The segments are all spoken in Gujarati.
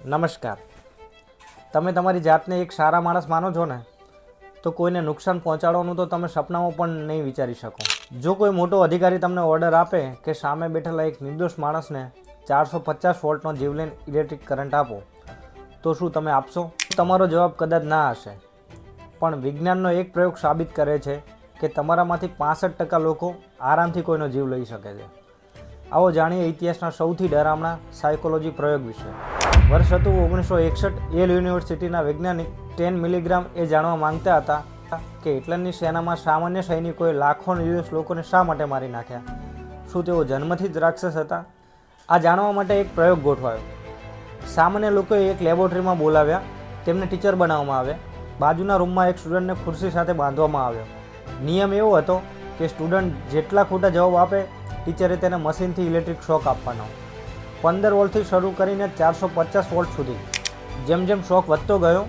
નમસ્કાર. તમે તમારી જાતને એક સારા માણસ માનો છો ને, તો કોઈને નુકસાન પહોંચાડવાનું તો તમે સપનામાં પણ નહીં વિચારી શકો. જો કોઈ મોટો અધિકારી તમને ઓર્ડર આપે કે સામે બેઠેલા એક નિર્દોષ માણસને 450 વોલ્ટનો જીવલેણ ઇલેક્ટ્રિક કરંટ આપો, તો શું તમે આપશો? તમારો જવાબ કદાચ ના હશે. પણ વિજ્ઞાનનો એક પ્રયોગ સાબિત કરે છે કે તમારામાંથી 65% લોકો આરામથી કોઈનો જીવ લઈ શકે છે. આવો જાણીએ ઇતિહાસના સૌથી ડરામણા સાયકોલોજી પ્રયોગ વિશે. વર્ષ હતું 1961. યેલ યુનિવર્સિટીના વૈજ્ઞાનિક 10 મિલીગ્રામ એ જાણવા માંગતા હતા કે હિટલરની સેનામાં સામાન્ય સૈનિકોએ લાખો નિર્દોષ લોકોને શા માટે મારી નાખ્યા. શું તેઓ જન્મથી જ રાક્ષસ હતા? આ જાણવા માટે એક પ્રયોગ ગોઠવાયો. સામાન્ય લોકોએ એક લેબોરેટરીમાં બોલાવ્યા, તેમને ટીચર બનાવવામાં આવ્યા. બાજુના રૂમમાં એક સ્ટુડન્ટને ખુરશી સાથે બાંધવામાં આવ્યો. નિયમ એવો હતો કે સ્ટુડન્ટ જેટલા ખોટા જવાબ આપે, ટીચરે તેને મશીનથી ઇલેક્ટ્રિક શોક આપવાનો. 15 વોલ્ટથી શરૂ કરીને 450 વોલ્ટ સુધી. જેમ જેમ શોક વધતો ગયો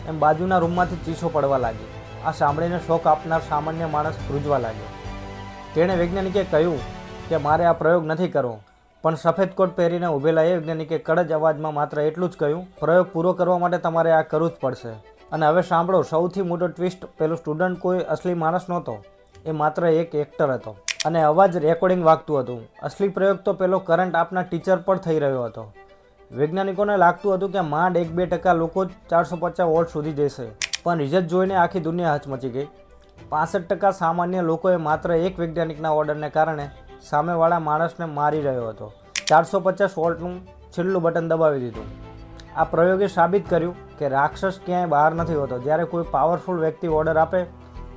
એમ બાજુના રૂમમાંથી ચીસો પડવા લાગી. આ સાંભળીને શોક આપનાર સામાન્ય માણસ ધ્રુજવા લાગ્યો. તેણે વૈજ્ઞાનિકે કહ્યું કે મારે આ પ્રયોગ નથી કરવો. પણ સફેદ કોટ પહેરીને ઊભેલા એ વૈજ્ઞાનિકે કડક અવાજમાં માત્ર એટલું જ કહ્યું, પ્રયોગ પૂરો કરવા માટે તમારે આ કરવું જ પડશે. અને હવે સાંભળો, સૌથી મોટો ટ્વિસ્ટ, પેલો સ્ટુડન્ટ કોઈ અસલી માણસ નહોતો, એ માત્ર એક એક્ટર હતો. અને અવાજ રેકોર્ડિંગ વાગતું હતું. અસલી પ્રયોગ તો પેલો કરંટ આપના ટીચર પર થઈ રહ્યો હતો. વૈજ્ઞાનિકોને લાગતું હતું કે માંડ 1-2% લોકો જ 450 વોલ્ટ સુધી જશે. પણ રિઝલ્ટ જોઈને આખી દુનિયા હચમચી ગઈ. 65% સામાન્ય લોકોએ માત્ર એક વૈજ્ઞાનિકના ઓર્ડરને કારણે સામેવાળા માણસને મારી રહ્યો હતો. 450 વોલ્ટનું છેલ્લું બટન દબાવી દીધું. આ પ્રયોગે સાબિત કર્યું કે રાક્ષસ ક્યાંય બહાર નથી હોતો. જ્યારે કોઈ પાવરફુલ વ્યક્તિ ઓર્ડર આપે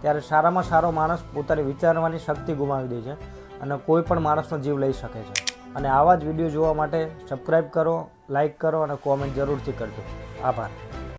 ત્યારે સારામાં સારો માણસ પોતાની વિચારવાની શક્તિ ગુમાવી દે છે અને કોઈ પણ માણસનો જીવ લઈ શકે છે. અને આવા જ વિડીયો જોવા માટે સબસ્ક્રાઈબ કરો, લાઈક કરો અને કોમેન્ટ જરૂરથી કરજો. આભાર.